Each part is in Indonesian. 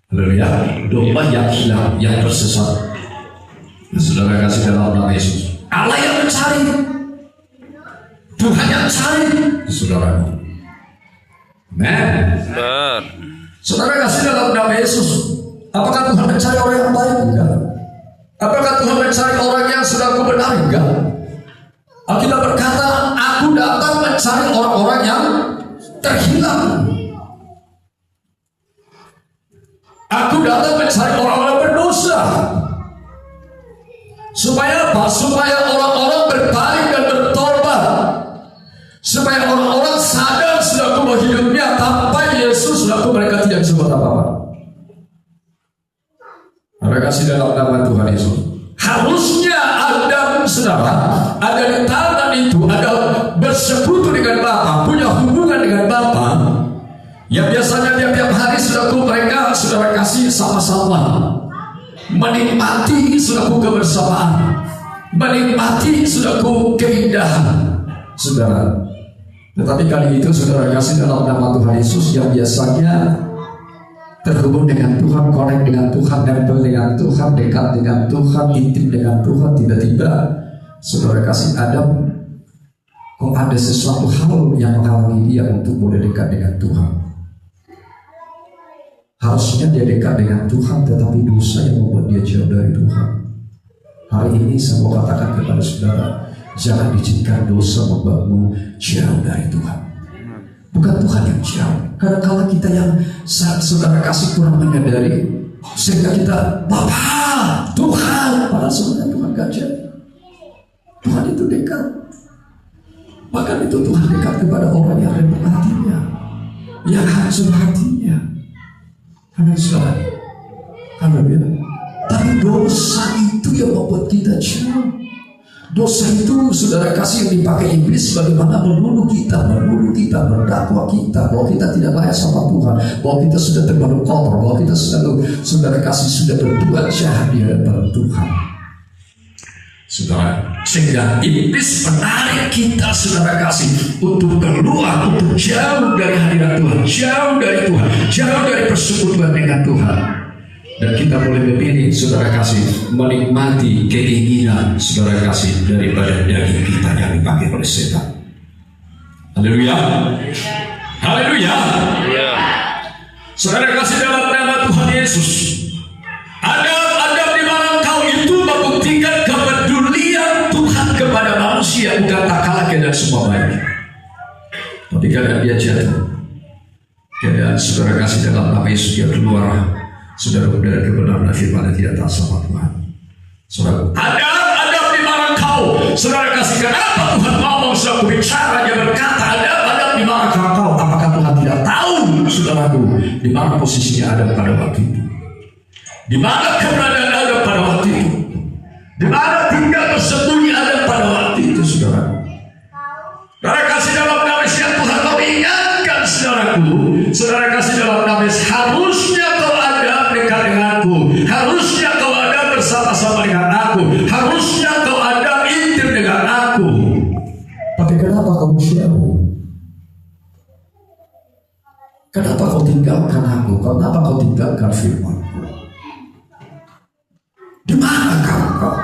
Haleluya. Domba yang hilang, yang tersesat. Saudara kasih dalam nama Yesus. Allah yang mencari, Tuhan yang mencari, saudara. Benar. Saudara kasih dalam nama Yesus. Apakah Tuhan mencari orang yang baik? Enggak. Apakah Tuhan mencari orang yang sudah benar? Enggak. Alkitab berkata, aku datang mencari orang-orang yang terhilang. Aku datang mencari orang-orang berdosa. Supaya apa? Supaya orang-orang berbalik dan bertobat. Supaya orang-orang sadar selaku hidupnya tanpa Yesus, selaku mereka tidak bisa buat apa-apa. Mereka kasih dalam nama Tuhan Yesus. Harusnya ada, saudara, ada di tangan itu, ada bersekutu dengan Bapa, punya hubungan dengan Bapa. Yang biasanya tiap-tiap hari selaku mereka, saudara kasih sama-sama menikmati selaku kebersamaan, menikmati selaku keindahan, saudara. Tetapi kali itu saudara kasih dalam nama Tuhan Yesus yang biasanya terhubung dengan Tuhan, connect dengan Tuhan, nempel dengan Tuhan, dekat dengan Tuhan, intim dengan Tuhan, tiba-tiba saudara kasih Adam, kok ada sesuatu hal yang menghalangi dia untuk boleh dekat dengan Tuhan. Harusnya dia dekat dengan Tuhan, tetapi dosa yang membuat dia jauh dari Tuhan. Hari ini saya mau katakan kepada saudara, jangan izinkan dosa membuatmu jauh dari Tuhan. Bukan Tuhan yang jauh. Kadang-kala kita yang saat saudara kasih kurang menyadari, sehingga kita Bapa, Tuhan, padahal sebenarnya Tuhan gak jauh. Tuhan itu dekat. Bahkan itu Tuhan dekat kepada orang yang remuk hatinya, yang hancur hatinya. Haleluya. Tapi dosa itu yang membuat kita jauh. Dosa itu saudara kasih yang dipakai iblis bagaimana menuduh kita, mendakwa kita bahwa kita tidak layak sama Tuhan, bahwa kita sudah terlalu kotor, bahwa kita saudara kasih sudah berbuat jahat di hadapan Tuhan. Saudara, sehingga iblis menarik kita saudara kasih untuk keluar, untuk jauh dari hadirat Tuhan, jauh dari Tuhan, jauh dari persekutuan dengan Tuhan. Dan kita boleh memilih saudara kasih menikmati keinginan saudara kasih daripada daging kita yang dipakai oleh setan. Haleluya. Haleluya. Saudara kasih dalam nama Tuhan Yesus. Ada di mana engkau itu membuktikan kepedulian Tuhan kepada manusia, bukan tak kalah keadaan semua baik. Tapi keadaan dia jatuh, keadaan saudara kasih dalam nama Yesus dia keluar. Saudara dari kebenaran firman tidak taat sama Tuhan. Saudara, ada di mana kau? Saudara kasih kenapa Tuhan ngomong selaku bicara, dia berkata ada di mana kau? Apakah Tuhan tidak tahu, saudaraku, di mana posisinya ada pada waktu itu? Di mana keberadaan ada pada waktu itu? Di mana tinggal bersembunyi ada pada waktu itu, saudara? Saudara kasih dalam nama Yesus, Tuhan mau ingatkan saudaraku. Saudara kasih dalam nama Yesus, harusnya kau ada dekat denganku, harusnya kau ada bersama-sama dengan aku, harusnya kau ada intim dengan aku. Tapi kenapa kamu jauh? Kenapa kau tinggalkan aku? Kenapa kau tinggalkan firman-Ku? Di mana kau?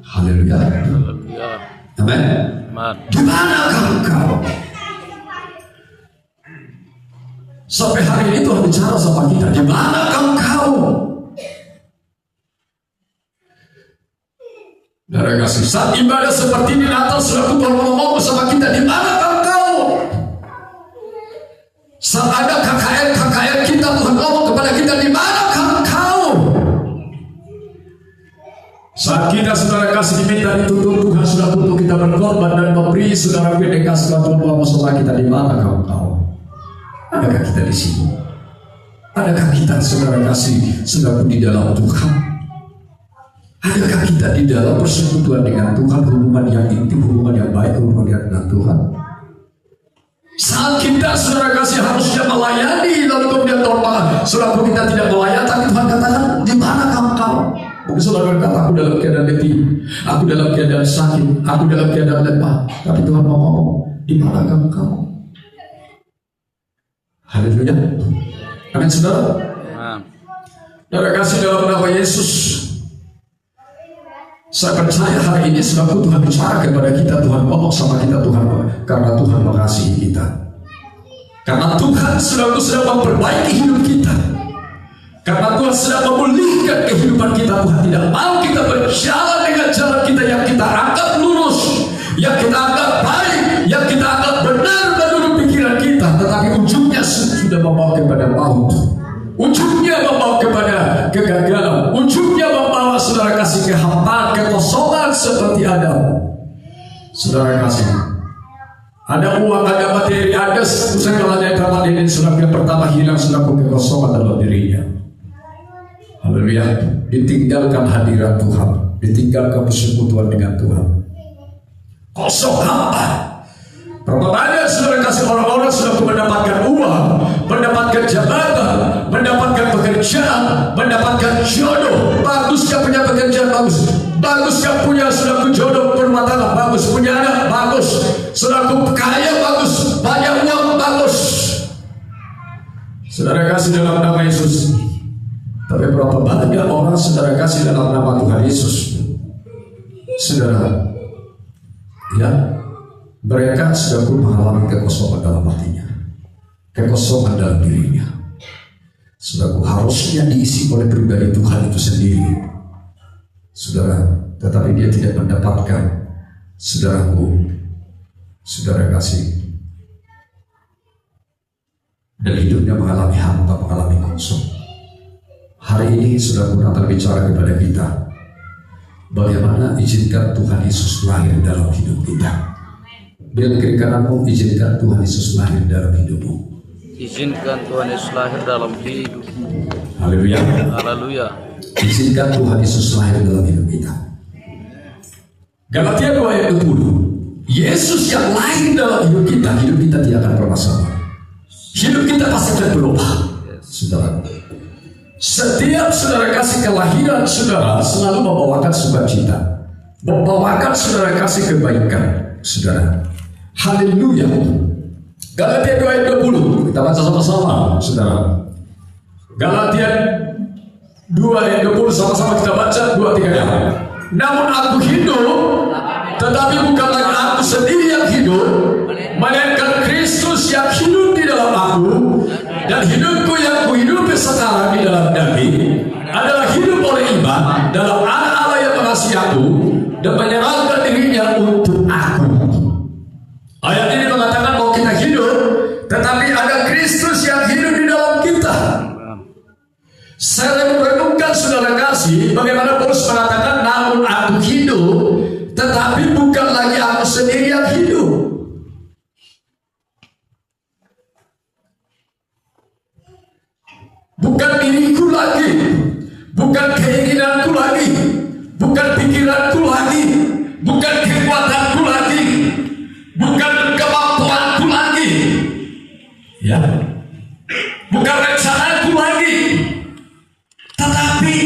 Haleluya. Amin. Di mana kau? Sampai hari ini Tuhan bicara sama kita, di mana kau? Saudara kasih, saat ibadah seperti ini Natal selaku Tuhan ngomong sama kita, di mana kau? Saat ada KKR kita, Tuhan ngomong kepada kita, di mana kau? Saat kita saudara kasih diminta dituntut Tuhan sudah untuk kita berkorban dan memberi saudara BDK setelah Tuhan ngomong sama kita, di mana kau? Adakah kita di sini? Adakah kita saudara kasih sedang di dalam Tuhan? Adakah kita di dalam persekutuan dengan Tuhan, hubungan yang intim, hubungan yang baik, hubungan dengan Tuhan? Saat kita saudara kasih harusnya melayani, lalu kemudian Tuhan selaku kita tidak melayani, tapi Tuhan katakan, di mana kau? Mungkin saudara berkata, aku dalam keadaan letih, aku dalam keadaan sakit, aku dalam keadaan lemah, tapi Tuhan mau ngomong, di mana kau? Haleluya. Amin saudara. Saudara kasih dalam nama Yesus, saya percaya hari ini selaku Tuhan bicara kepada kita, Tuhan ngomong sama kita, Tuhan, karena Tuhan mengasihi kita. Karena Tuhan selalu sedang memperbaiki hidup kita. Karena Tuhan sedang memulihkan kehidupan kita. Tuhan tidak mau kita berjalan dengan jalan kita yang kita anggap lurus, yang kita anggap baik, yang kita anggap benar menurut pikiran kita, tetapi ujungnya sudah membawa kepada maut. Ujungnya membawa kepada kegagalan. Ujungnya membawa saudara kasih kehampaan, kekosongan seperti Adam. Saudara kasih, ada uang, ada materi, ada segalanya yang dapat ini. Saudara yang pertama hilang, saudara kekosongan dalam dirinya. Haleluya. Ditinggalkan hadirat Tuhan, ditinggalkan persekutuan dengan Tuhan. Kosong hampa. Berapa banyak saudara kasih orang-orang sudah mendapatkan uang, mendapatkan jabatan, mendapatkan pekerjaan, mendapatkan jodoh. Baguskah punya pekerjaan? Bagus. Baguskah punya saudara jodoh berumah tangga? Bagus. Punya anak? Bagus. Saudara kaya? Bagus. Banyak uang? Bagus. Saudara kasih dalam nama Yesus. Tapi berapa banyak orang saudara kasih dalam nama Tuhan Yesus? Saudara, ya, mereka sudah mengalami kekosongan dalam hatinya, kekosongan dalam dirinya. Saudara, harusnya diisi oleh pribadi Tuhan itu sendiri, saudara, tetapi dia tidak mendapatkan. Saudaraku, saudara kasih, dan hidupnya mengalami hampa, mengalami kosong. Hari ini saudaraku datang bicara kepada kita, bagaimana izinkan Tuhan Yesus lahir dalam hidup kita. Bilang kiri kananmu, izinkan Tuhan Yesus lahir dalam hidupmu. Izinkan Tuhan Yesus lahir dalam hidupmu. Haleluya. Haleluya. Izinkan Tuhan Yesus lahir dalam hidup kita. Galatia 2 ayat 20. Yesus yang lahir dalam hidup kita tidak akan pernah sama. Hidup kita pasti akan berubah. Saudara, setiap saudara kasih kelahiran saudara selalu membawakan sukacita, membawakan saudara kasih kebaikan. Saudara, haleluya. Galatia 2 ayat 20. Kita baca sama-sama, saudara. Galatia 2 ayat 20 sama-sama kita baca 2-3 ya. Namun aku hidup, tetapi bukan lagi aku sendiri yang hidup, melainkan Kristus yang hidup di dalam aku. Dan hidupku yang kuhidupi sekarang di dalam daging adalah hidup oleh iman dalam anak Allah yang mengasihi aku dan menyerahkan dirinya untuk aku. Ayat ini mengatakan bahwa kita hidup, tetapi ada Kristus yang hidup di dalam kita. Saya merenungkan saudara kasih, bagaimana Paulus mengatakan, namun aku hidup, tetapi bukan lagi aku sendiri yang hidup. Bukan diriku lagi, bukan keinginanku lagi, bukan pikiranku lagi, bukan kekuatanku lagi, bukan kemampuanku lagi, ya, bukan rencanaku lagi, tetapi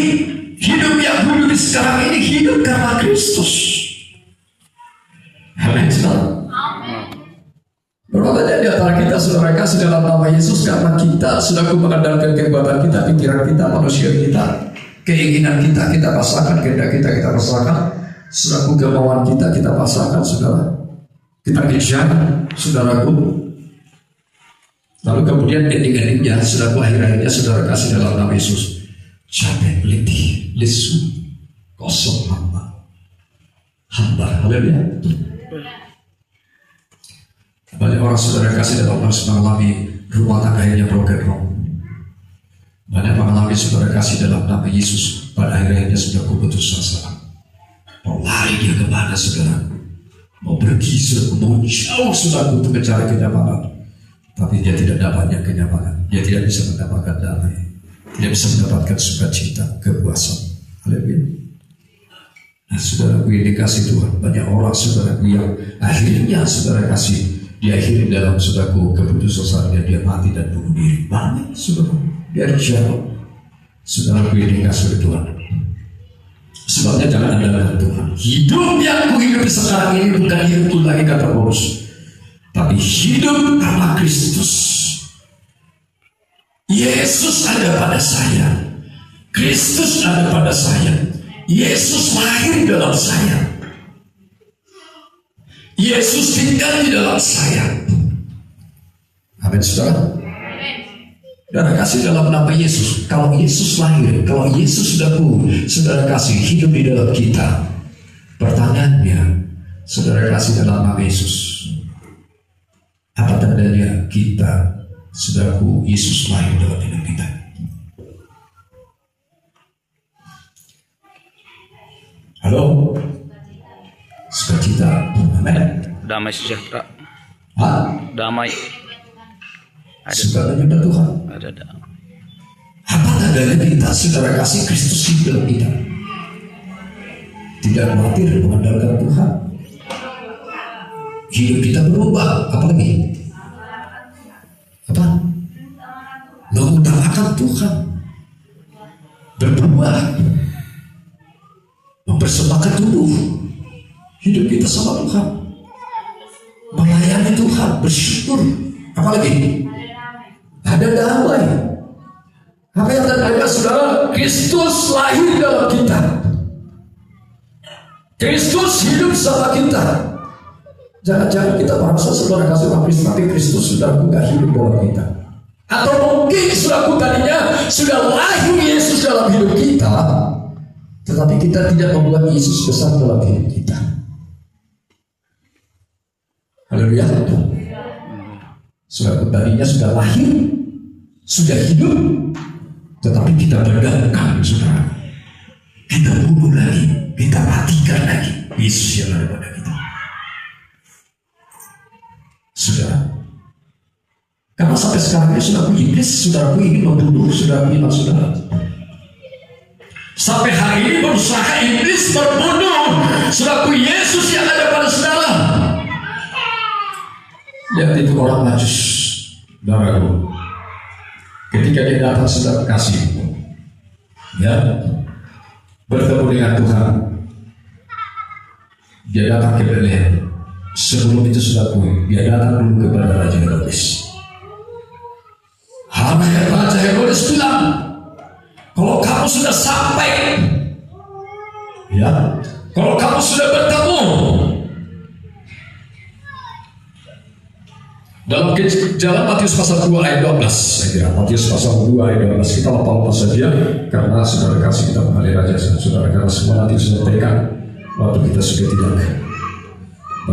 hidup yang hidup sekarang ini hidup karena Kristus. Amin. Berapa banyak di antara kita saudara kasih dalam nama Yesus karena kita sudah mengandalkan kekuatan kita, pikiran kita, manusia kita, keinginan kita, kita pasangkan, kehendak kita pasangkan, saudara kemauan kita pasangkan, saudara. Kita kejar, saudaraku. Lalu kemudian ending-endingnya, saudaraku, akhir-akhirnya saudara kasih dalam nama Yesus. Capek, letih, lesu, kosong, hamba. Haleluya. Banyak orang saudara kasih dalam harus mengalami rumah tangga yang broken home. Banyak mengalami saudara kasih dalam nama Yesus. Pada akhirnya sudah putus asa. Mau lari dia kemana saudara? Mau pergi sudah, mau jauh sudah untuk mencari kenyamanan. Tapi dia tidak dapatnya kenyamanan. Dia tidak bisa mendapatkan damai. Tidak bisa mendapatkan sukacita, kepuasan. Haleluya. Nah saudara, ini kasih Tuhan. Banyak orang saudara yang akhirnya saudara kasih diakhiri dalam saudaraku keputusasanya dia mati dan bunuh diri. Banyak saudara biar jauh saudara ini kasih Tuhan. Sebabnya jangan andalkan Tuhan. Hidup yang kuhidupi sekarang ini bukan hidupku lagi kata Paulus, tapi hidup karena Kristus. Yesus ada pada saya, Kristus ada pada saya, Yesus lahir dalam saya, Yesus tinggal di dalam saya. Amin, saudara. Saudara kasih dalam nama Yesus. Kalau Yesus lahir, kalau Yesus saudara kasih hidup di dalam kita. Pertanyaannya, saudara kasih dalam nama Yesus, apa tandanya kita, saudaraku, Yesus lahir dalam hidup kita? Halo? Sukacita. Amin. Damai sejahtera. Hah? Damai. Segalanya dari Tuhan. Ada damai. Apa tandanya kita, saudara kasih, Kristus hidup dalam kita? Tidak khawatir mengandalkan Tuhan. Hidup kita berubah. Apa lagi? Apa? Mengutamakan Tuhan. Berbuah. Mempersembahkan tubuh. Hidup kita sama Tuhan. Melayani Tuhan. Bersyukur. Apa lagi? Ada damai. Apa yang tandanya, saudara? Kristus lahir dalam kita. Kristus hidup sama kita. Jangan-jangan kita merasa saudara kasih Kristus, tapi Kristus sudah tidak hidup dalam kita. Atau mungkin saudara tadinya sudah lahir Yesus dalam hidup kita, tetapi kita tidak membuat Yesus besar dalam hidup kita. Haleluya. Saudara tadinya sudah lahir, sudah hidup, tetapi kita berdamkan, saudara. Kita bunuh lagi, kita matikan lagi Yesus yang ada pada kita. Saudara, karena sampai sekarang ini saudara iblis, saudara ingin membunuh saudara iman saudara. Sampai hari ini berusaha iblis membunuh saudara Yesus yang ada pada saudara. Lihat itu orang Majus, saudaraku. Ketika dia datang saudara kasih, ya, bertemu dengan Tuhan, dia datang ke Bethlehem. Sebelum itu saudaraku, dia datang dulu kepada Raja Herodes. Raja Herodes bilang, kalau kamu sudah sampai, ya, kalau kamu sudah bertemu, dalam jalan Matius pasal 2 ayat 12, saya kira Matius pasal 2 ayat 12, kita lupa saja karena saudara kasih kita mengalir Raja, saudara, karena semua nanti disampaikan waktu kita sudah tidak